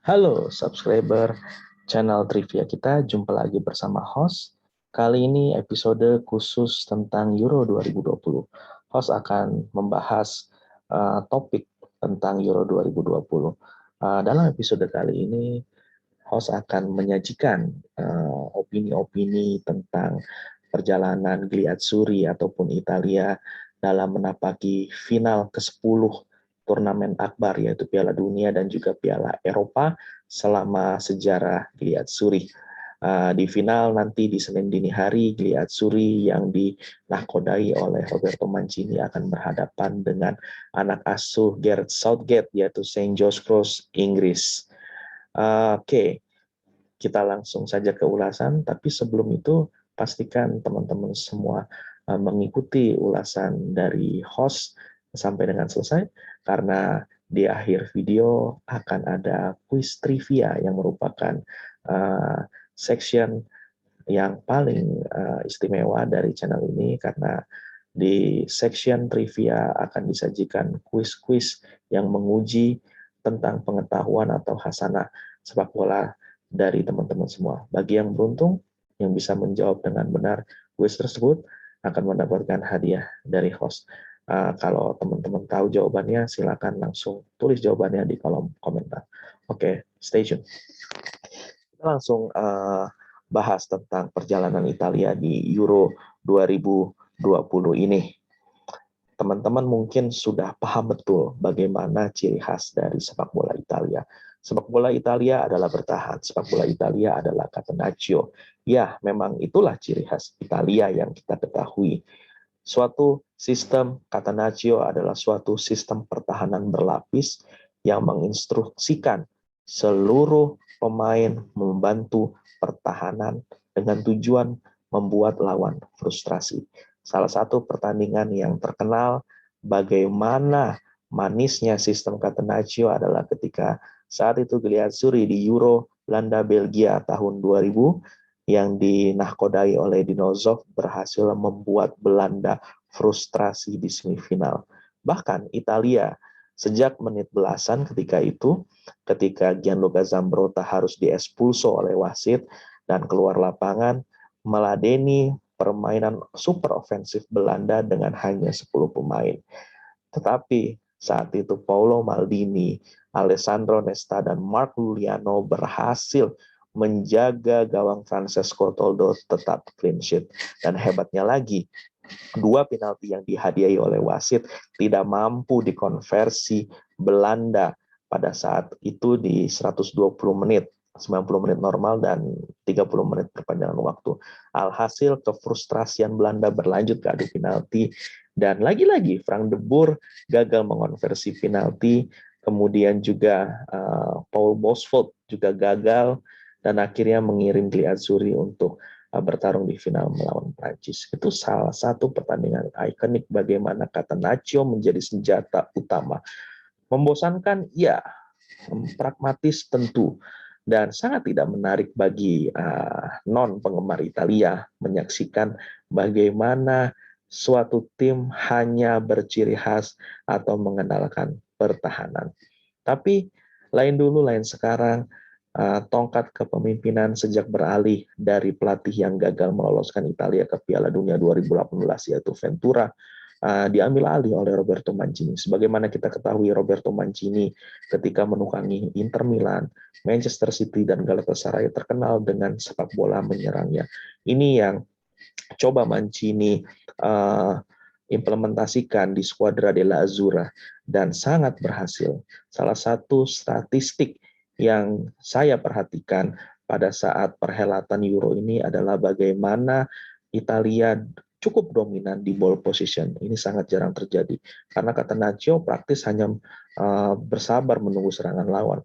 Halo subscriber channel trivia kita, jumpa lagi bersama host. Kali ini episode khusus tentang Euro 2020. Host akan membahas topik tentang Euro 2020. Dalam episode kali ini, host akan menyajikan opini-opini tentang perjalanan Gliazzurri ataupun Italia dalam menapaki final ke-10 turnamen akbar, yaitu Piala Dunia dan juga Piala Eropa selama sejarah Gliazzurri. Di final nanti di Senin dini hari, Gliazzurri yang dinahkodai oleh Roberto Mancini akan berhadapan dengan anak asuh Gareth Southgate, yaitu St. George Cross, Inggris. Oke, kita langsung saja ke ulasan, tapi sebelum itu pastikan teman-teman semua mengikuti ulasan dari host sampai dengan selesai, karena di akhir video akan ada quiz trivia yang merupakan section yang paling istimewa dari channel ini, karena di section trivia akan disajikan quiz-quiz yang menguji tentang pengetahuan atau khasanah sepak bola dari teman-teman semua. Bagi yang beruntung, yang bisa menjawab dengan benar quiz tersebut, akan mendapatkan hadiah dari host. Kalau teman-teman tahu jawabannya, silakan langsung tulis jawabannya di kolom komentar. Oke, stay tune. Kita langsung bahas tentang perjalanan Italia di Euro 2020 ini. Teman-teman mungkin sudah paham betul bagaimana ciri khas dari sepak bola Italia. Sepak bola Italia adalah bertahan, sepak bola Italia adalah catenaccio. Ya, memang itulah ciri khas Italia yang kita ketahui. Suatu sistem catenaccio adalah suatu sistem pertahanan berlapis yang menginstruksikan seluruh pemain membantu pertahanan dengan tujuan membuat lawan frustrasi. Salah satu pertandingan yang terkenal bagaimana manisnya sistem catenaccio adalah ketika saat itu Gliazzurri di Euro Belanda Belgia tahun 2000 yang dinahkodai oleh Dinozov berhasil membuat Belanda frustrasi di semifinal. Bahkan Italia sejak menit belasan ketika Gianluca Zambrotta harus diekspulso oleh wasit dan keluar lapangan, meladeni permainan super ofensif Belanda dengan hanya 10 pemain. Tetapi saat itu Paolo Maldini, Alessandro Nesta, dan Mark Luliano berhasil menjaga gawang Francesco Toldo tetap clean sheet. Dan hebatnya lagi, dua penalti yang dihadiahi oleh wasit tidak mampu dikonversi Belanda pada saat itu di 120 menit. 90 menit normal dan 30 menit perpanjangan waktu. Alhasil kefrustrasian Belanda berlanjut ke adu penalti dan lagi-lagi Frank de Boer gagal mengonversi penalti, kemudian juga Paul Bosvelt juga gagal dan akhirnya mengirim Gliazzurri untuk bertarung di final melawan Prancis. Itu salah satu pertandingan ikonik bagaimana catenaccio menjadi senjata utama. Membosankan? Ya. Pragmatis tentu. Dan sangat tidak menarik bagi non-penggemar Italia menyaksikan bagaimana suatu tim hanya berciri khas atau mengandalkan pertahanan. Tapi lain dulu, lain sekarang, tongkat kepemimpinan sejak beralih dari pelatih yang gagal meloloskan Italia ke Piala Dunia 2018 yaitu Ventura, diambil alih oleh Roberto Mancini. Sebagaimana kita ketahui, Roberto Mancini ketika menukangi Inter Milan, Manchester City, dan Galatasaray terkenal dengan sepak bola menyerangnya. Ini yang coba Mancini implementasikan di Squadra della Azzurra dan sangat berhasil. Salah satu statistik yang saya perhatikan pada saat perhelatan Euro ini adalah bagaimana Italia cukup dominan di ball position. Ini sangat jarang terjadi karena Catenaccio praktis hanya bersabar menunggu serangan lawan.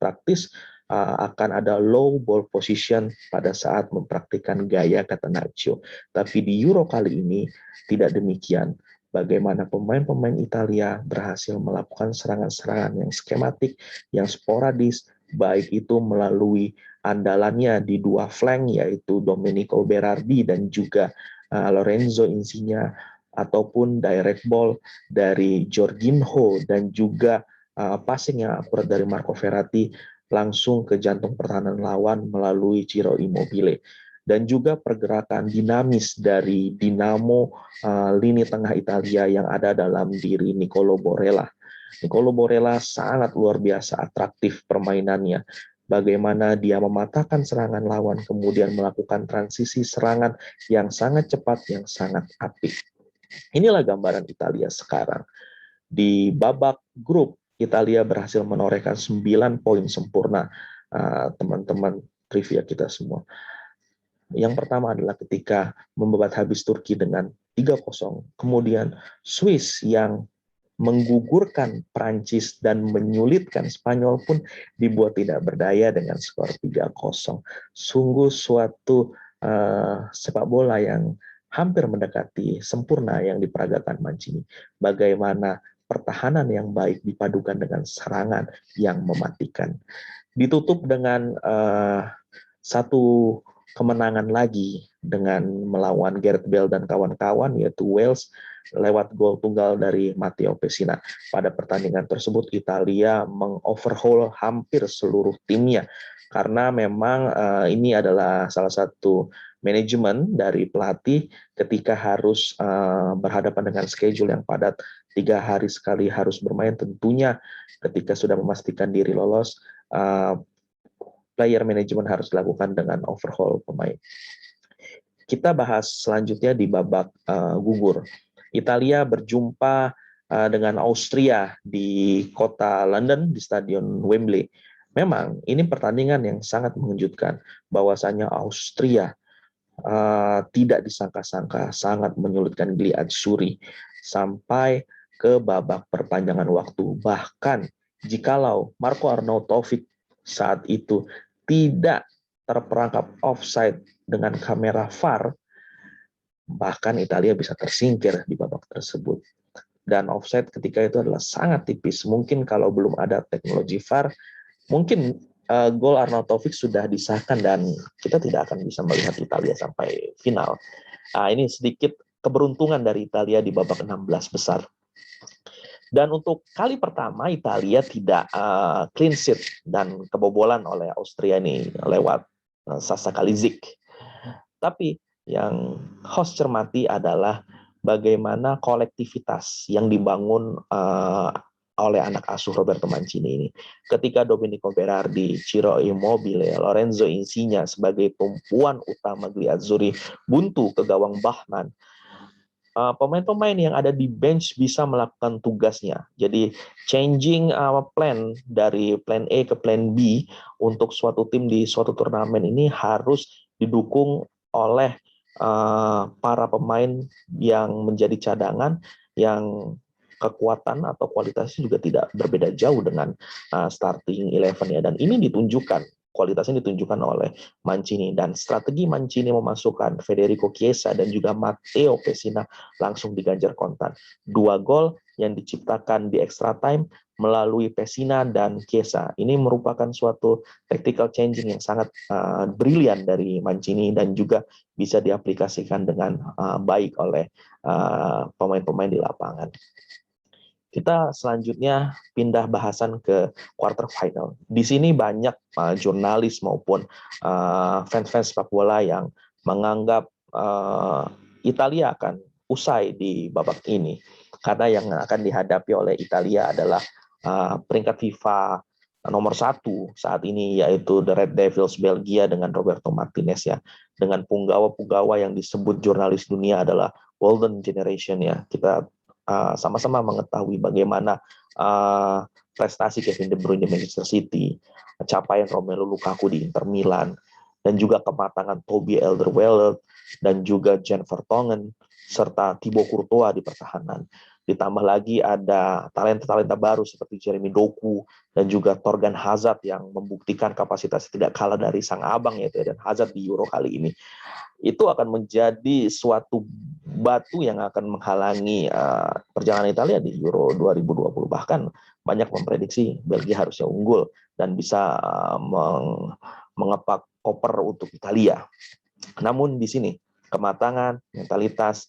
Praktis akan ada low ball position pada saat mempraktikkan gaya Catenaccio. Tapi di Euro kali ini tidak demikian. Bagaimana pemain-pemain Italia berhasil melakukan serangan-serangan yang skematik, yang sporadis, baik itu melalui andalannya di dua flank, yaitu Domenico Berardi dan juga Lorenzo Insigne, ataupun direct ball dari Jorginho dan juga passing yang akurat dari Marco Verratti. langsung ke jantung pertahanan lawan melalui Ciro Immobile. Dan juga pergerakan dinamis dari dinamo lini tengah Italia yang ada dalam diri Nicolo Borella. Nicolo Borella sangat luar biasa atraktif permainannya. Bagaimana dia mematahkan serangan lawan, kemudian melakukan transisi serangan yang sangat cepat, yang sangat apik. Inilah gambaran Italia sekarang. Di babak grup, Italia berhasil menorehkan 9 poin sempurna, teman-teman trivia kita semua. Yang pertama adalah ketika membabat habis Turki dengan 3-0. Kemudian Swiss yang menggugurkan Prancis dan menyulitkan Spanyol pun dibuat tidak berdaya dengan skor 3-0. Sungguh suatu sepak bola yang hampir mendekati sempurna yang diperagakan Mancini. Bagaimana pertahanan yang baik dipadukan dengan serangan yang mematikan. Ditutup dengan satu kemenangan lagi dengan melawan Gareth Bale dan kawan-kawan, yaitu Wales, lewat gol tunggal dari Matteo Pessina. Pada pertandingan tersebut, Italia mengoverhaul hampir seluruh timnya, karena memang ini adalah salah satu manajemen dari pelatih ketika harus berhadapan dengan schedule yang padat, 3 hari sekali harus bermain. Tentunya ketika sudah memastikan diri lolos, player management harus dilakukan dengan overhaul pemain. Kita bahas selanjutnya di babak gugur. Italia berjumpa dengan Austria di kota London di Stadion Wembley. Memang ini pertandingan yang sangat mengejutkan, bahwasanya Austria tidak disangka-sangka sangat menyulitkan Gli Azzurri sampai ke babak perpanjangan waktu. Bahkan jikalau Marco Arnautovic saat itu tidak terperangkap offside dengan kamera VAR, bahkan Italia bisa tersingkir di babak tersebut. Dan offside ketika itu adalah sangat tipis. Mungkin kalau belum ada teknologi VAR, mungkin gol Arnautovic sudah disahkan dan kita tidak akan bisa melihat Italia sampai final. Ini sedikit keberuntungan dari Italia di babak 16 besar. Dan untuk kali pertama Italia tidak clean sheet dan kebobolan oleh Austria ini lewat Sasa Kalisic. Tapi yang host cermati adalah bagaimana kolektivitas yang dibangun oleh anak asuh Roberto Mancini ini. Ketika Domenico Berardi, Ciro Immobile, Lorenzo Insigne sebagai tumpuan utama Gli Azzurri buntu ke gawang Bachmann, pemain-pemain yang ada di bench bisa melakukan tugasnya. Jadi changing plan dari plan A ke plan B untuk suatu tim di suatu turnamen ini harus didukung oleh para pemain yang menjadi cadangan, yang kekuatan atau kualitasnya juga tidak berbeda jauh dengan starting 11 ya. Dan ini ditunjukkan, kualitasnya ditunjukkan oleh Mancini, dan strategi Mancini memasukkan Federico Chiesa dan juga Matteo Pessina langsung diganjar kontan. 2 gol yang diciptakan di extra time melalui Pessina dan Chiesa. Ini merupakan suatu tactical changing yang sangat brilian dari Mancini dan juga bisa diaplikasikan dengan baik oleh pemain-pemain di lapangan. Kita selanjutnya pindah bahasan ke quarter final. Di sini banyak jurnalis maupun fans-fans sepak bola yang menganggap Italia akan usai di babak ini, karena yang akan dihadapi oleh Italia adalah peringkat FIFA nomor 1 saat ini, yaitu The Red Devils Belgia dengan Roberto Martinez ya, dengan punggawa-punggawa yang disebut jurnalis dunia adalah Golden Generation ya. Kita sama-sama mengetahui bagaimana prestasi Kevin De Bruyne di Manchester City, capaian Romelu Lukaku di Inter Milan, dan juga kematangan Toby Alderweireld dan juga Jan Vertonghen serta Thibaut Courtois di pertahanan. Ditambah lagi ada talenta-talenta baru seperti Jeremy Doku dan juga Thorgan Hazard yang membuktikan kapasitas tidak kalah dari sang abang yaitu Eden Hazard di Euro kali ini. Itu akan menjadi suatu batu yang akan menghalangi perjalanan Italia di Euro 2020. Bahkan banyak memprediksi Belgia harusnya unggul dan bisa mengepak koper untuk Italia. Namun di sini kematangan, mentalitas,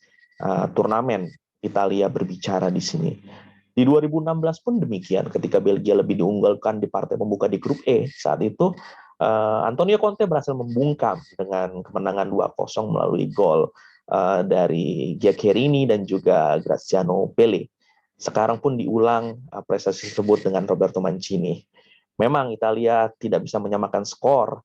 turnamen Italia berbicara di sini. Di 2016 pun demikian, ketika Belgia lebih diunggulkan di partai pembuka di grup E, saat itu Antonio Conte berhasil membungkam dengan kemenangan 2-0 melalui gol dari Giaccherini dan juga Graziano Pelle. Sekarang pun diulang prestasi tersebut dengan Roberto Mancini. Memang Italia tidak bisa menyamakan skor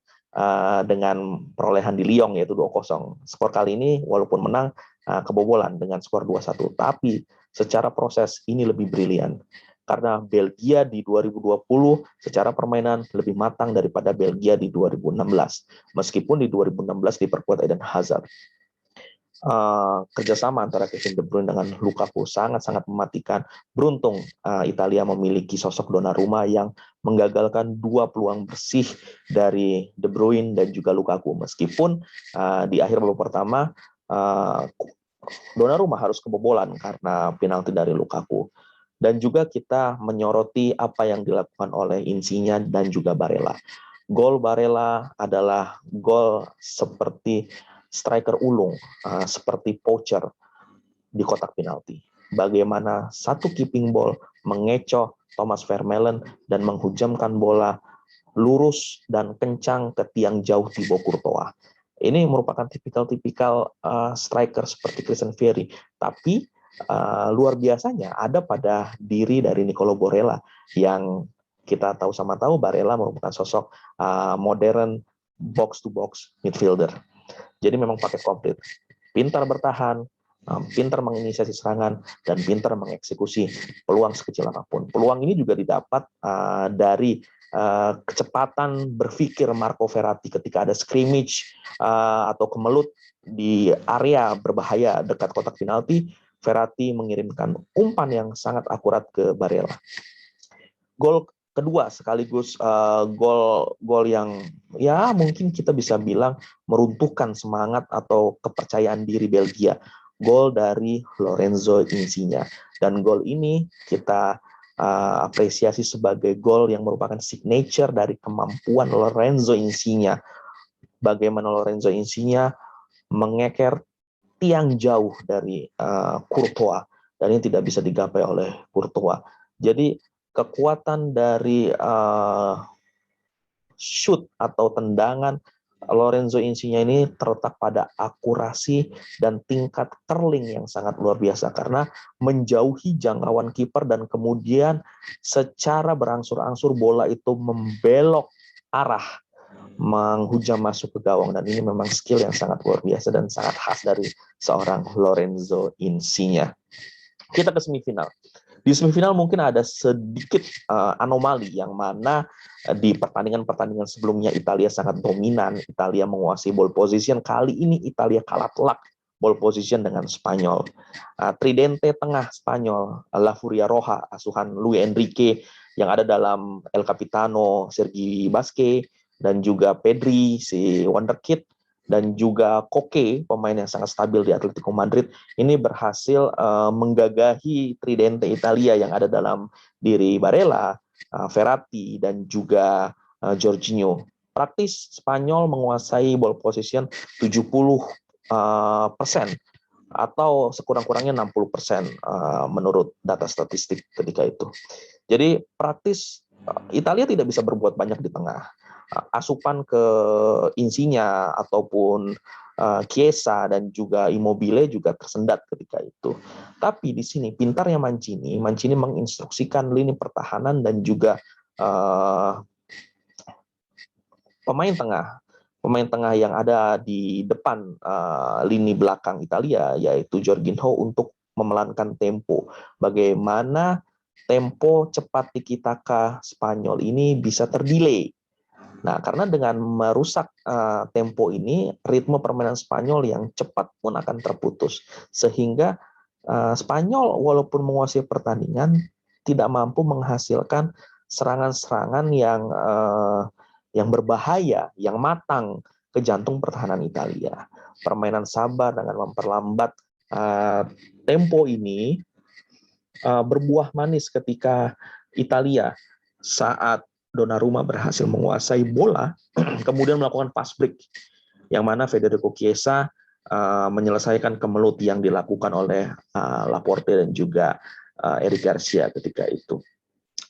dengan perolehan di Lyon yaitu 2-0. Skor kali ini walaupun menang kebobolan dengan skor 2-1, tapi secara proses ini lebih brilian. Karena Belgia di 2020 secara permainan lebih matang daripada Belgia di 2016. Meskipun di 2016 diperkuat Eden Hazard. Kerjasama antara Kevin De Bruyne dengan Lukaku sangat-sangat mematikan. Beruntung Italia memiliki sosok Donnarumma yang menggagalkan 2 peluang bersih dari De Bruyne dan juga Lukaku. Meskipun di akhir babak pertama Donnarumma harus kebobolan karena penalti dari Lukaku. Dan juga kita menyoroti apa yang dilakukan oleh Insigne dan juga Barella. Gol Barella adalah gol seperti striker ulung, seperti poacher di kotak penalti. Bagaimana satu keeping ball mengecoh Thomas Vermaelen dan menghujamkan bola lurus dan kencang ke tiang jauh Thibaut Courtois. Ini merupakan tipikal striker seperti Christian Vieri, tapi luar biasanya ada pada diri dari Nicolo Barella yang kita tahu sama tahu Barella merupakan sosok modern box to box midfielder. Jadi memang paket komplit. Pintar bertahan, pintar menginisiasi serangan, dan pintar mengeksekusi peluang sekecil apapun. Peluang ini juga didapat dari kecepatan berpikir Marco Verratti ketika ada scrimmage atau kemelut di area berbahaya dekat kotak penalti. Verratti mengirimkan umpan yang sangat akurat ke Barella. Gol kedua sekaligus gol yang ya mungkin kita bisa bilang meruntuhkan semangat atau kepercayaan diri Belgia. Gol dari Lorenzo Insigne. Dan gol ini kita apresiasi sebagai gol yang merupakan signature dari kemampuan Lorenzo Insigne. Bagaimana Lorenzo Insigne mengeker tiang jauh dari Courtois, dan ini tidak bisa digapai oleh Courtois. Jadi kekuatan dari shoot atau tendangan Lorenzo Insigne ini terletak pada akurasi dan tingkat curling yang sangat luar biasa karena menjauhi jangkauan kiper dan kemudian secara berangsur-angsur bola itu membelok arah menghujam masuk ke gawang, dan ini memang skill yang sangat luar biasa dan sangat khas dari seorang Lorenzo Insigne. Kita ke semifinal. Di semifinal mungkin ada sedikit anomali yang mana di pertandingan-pertandingan sebelumnya Italia sangat dominan, Italia menguasai ball position. Kali ini Italia kalah telak ball position dengan Spanyol. Tridente tengah Spanyol, La Furia Roja, asuhan Luis Enrique yang ada dalam El Capitano Sergi Basque, dan juga Pedri, si wonderkid, dan juga Koke, pemain yang sangat stabil di Atletico Madrid, ini berhasil menggagahi Tridente Italia yang ada dalam diri Barella, Verratti, dan juga Jorginho. Praktis Spanyol menguasai ball position 70% atau sekurang-kurangnya 60% menurut data statistik ketika itu. Jadi praktis Italia tidak bisa berbuat banyak di tengah. Asupan ke Insigne ataupun Chiesa dan juga Immobile juga tersendat ketika itu. Tapi di sini pintarnya Mancini menginstruksikan lini pertahanan dan juga pemain tengah yang ada di depan lini belakang Italia, yaitu Jorginho, untuk memelankan tempo. Bagaimana tempo cepat tiki-taka Spanyol ini bisa terdelay. Nah, karena dengan merusak tempo ini, ritme permainan Spanyol yang cepat pun akan terputus. Sehingga Spanyol walaupun menguasai pertandingan, tidak mampu menghasilkan serangan-serangan yang berbahaya, yang matang ke jantung pertahanan Italia. Permainan sabar dengan memperlambat tempo ini berbuah manis ketika Italia saat Donnarumma berhasil menguasai bola, kemudian melakukan pass break, yang mana Federico Chiesa menyelesaikan kemelut yang dilakukan oleh Laporte dan juga Eric Garcia ketika itu.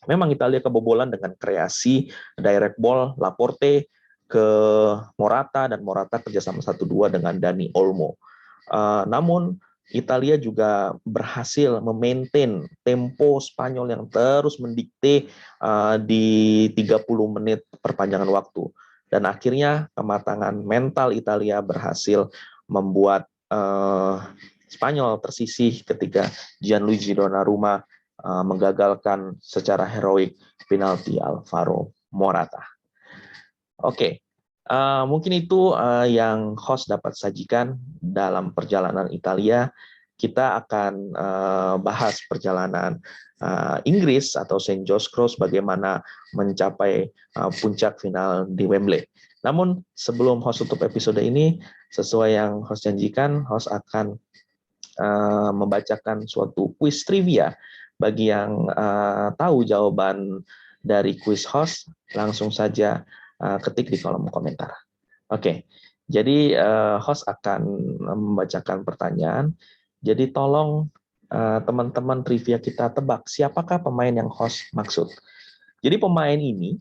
Memang Italia kebobolan dengan kreasi direct ball Laporte ke Morata, dan Morata kerjasama 1-2 dengan Dani Olmo. Namun Italia juga berhasil memaintain tempo Spanyol yang terus mendikte di 30 menit perpanjangan waktu. Dan akhirnya kematangan mental Italia berhasil membuat Spanyol tersisih ketika Gianluigi Donnarumma menggagalkan secara heroik penalti Alvaro Morata. Oke, mungkin itu yang host dapat sajikan dalam perjalanan Italia. Kita akan bahas perjalanan Inggris atau St. George's Cross, bagaimana mencapai puncak final di Wembley. Namun sebelum host tutup episode ini, sesuai yang host janjikan, host akan membacakan suatu kuis trivia. Bagi yang tahu jawaban dari kuis host, langsung saja ketik di kolom komentar. Oke, jadi host akan membacakan pertanyaan. Jadi tolong teman-teman trivia kita tebak siapakah pemain yang host maksud. Jadi pemain ini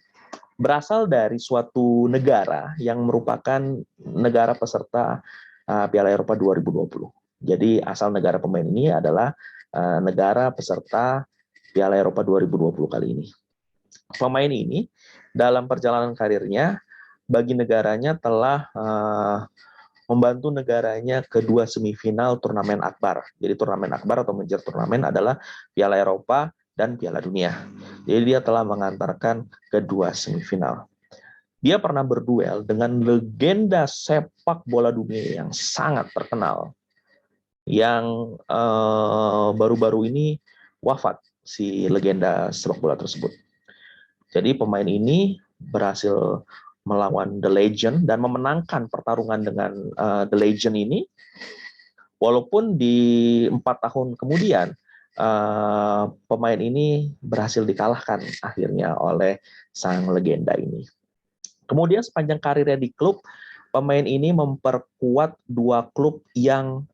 berasal dari suatu negara yang merupakan negara peserta Piala Eropa 2020. Jadi asal negara pemain ini adalah negara peserta Piala Eropa 2020 kali ini. Pemain ini dalam perjalanan karirnya bagi negaranya telah membantu negaranya ke 2 semifinal turnamen akbar. Jadi turnamen akbar atau major turnamen adalah Piala Eropa dan Piala Dunia. Jadi dia telah mengantarkan ke 2 semifinal. Dia pernah berduel dengan legenda sepak bola dunia yang sangat terkenal, yang baru-baru ini wafat, si legenda sepak bola tersebut. Jadi pemain ini berhasil melawan The Legend dan memenangkan pertarungan dengan The Legend ini, walaupun di 4 tahun kemudian pemain ini berhasil dikalahkan akhirnya oleh sang legenda ini. Kemudian sepanjang karirnya di klub, pemain ini memperkuat 2 klub yang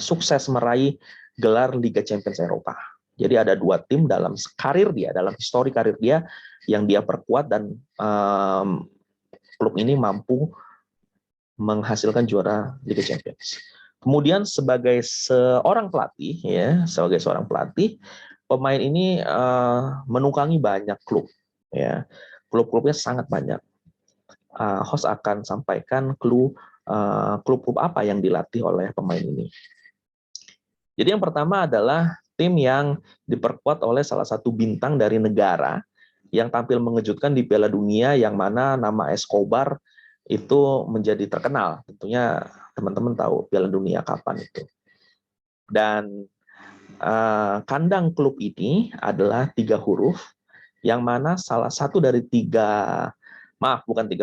sukses meraih gelar Liga Champions Eropa. Jadi ada 2 tim dalam karir dia, dalam histori karir dia yang dia perkuat, dan klub ini mampu menghasilkan juara Liga Champions. Kemudian sebagai seorang pelatih, pemain ini menukangi banyak klub, ya. Klub-klubnya sangat banyak. Host akan sampaikan klub-klub apa yang dilatih oleh pemain ini. Jadi yang pertama adalah tim yang diperkuat oleh salah satu bintang dari negara yang tampil mengejutkan di Piala Dunia, yang mana nama Escobar itu menjadi terkenal. Tentunya teman-teman tahu Piala Dunia kapan itu. Dan kandang klub ini adalah 3 huruf, yang mana salah satu dari 3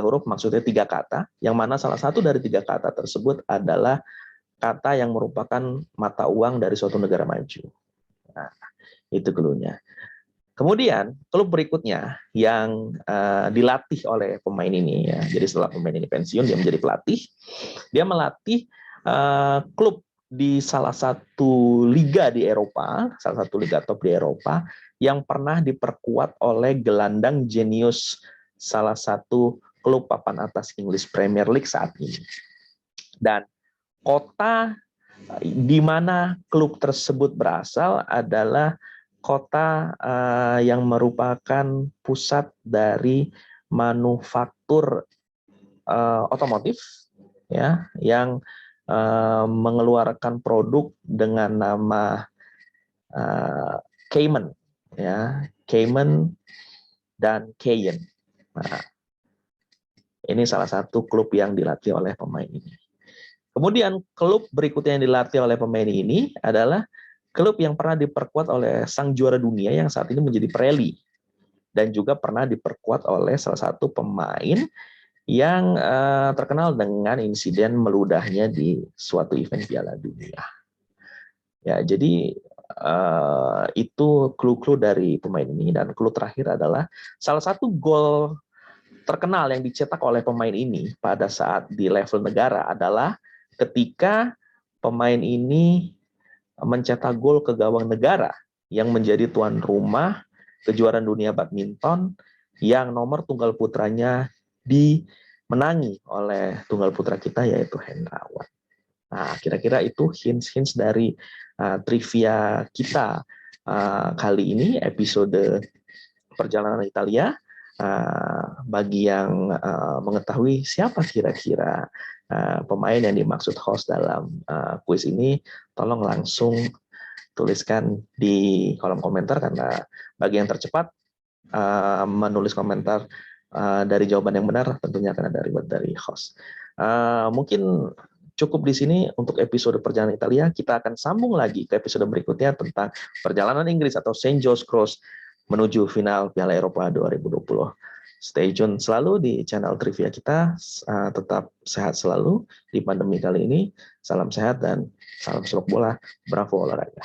huruf, maksudnya 3 kata, yang mana salah satu dari 3 kata tersebut adalah kata yang merupakan mata uang dari suatu negara maju. Nah, itu clue-nya. Kemudian klub berikutnya yang dilatih oleh pemain ini, ya. Jadi setelah pemain ini pensiun, dia menjadi pelatih. Dia melatih klub di salah satu liga di Eropa, salah satu liga top di Eropa, yang pernah diperkuat oleh gelandang jenius salah satu klub papan atas English Premier League saat ini. Dan kota di mana klub tersebut berasal adalah kota yang merupakan pusat dari manufaktur otomotif, ya, yang mengeluarkan produk dengan nama Cayman, ya, Cayman dan Cayenne. Nah, ini salah satu klub yang dilatih oleh pemain ini. Kemudian klub berikutnya yang dilatih oleh pemain ini adalah klub yang pernah diperkuat oleh sang juara dunia yang saat ini menjadi Pirelli, dan juga pernah diperkuat oleh salah satu pemain yang terkenal dengan insiden meludahnya di suatu event Piala Dunia. Ya, jadi itu clue-clue dari pemain ini. Dan clue terakhir adalah salah satu gol terkenal yang dicetak oleh pemain ini pada saat di level negara adalah ketika pemain ini mencetak gol ke gawang negara yang menjadi tuan rumah kejuaraan dunia badminton yang nomor tunggal putranya dimenangi oleh tunggal putra kita yaitu Hendrawan. Nah, kira-kira itu hints-hints dari trivia kita kali ini, episode perjalanan Italia. Bagi yang mengetahui siapa kira-kira pemain yang dimaksud host dalam kuis ini, tolong langsung tuliskan di kolom komentar, karena bagi yang tercepat menulis komentar dari jawaban yang benar tentunya akan ada reward dari host. Mungkin cukup di sini untuk episode perjalanan Italia. Kita akan sambung lagi ke episode berikutnya tentang perjalanan Inggris atau St. Joe's Cross menuju final Piala Eropa 2020. Stay tune selalu di channel trivia kita. Tetap sehat selalu di pandemi kali ini. Salam sehat dan salam sepak bola. Bravo olahraga.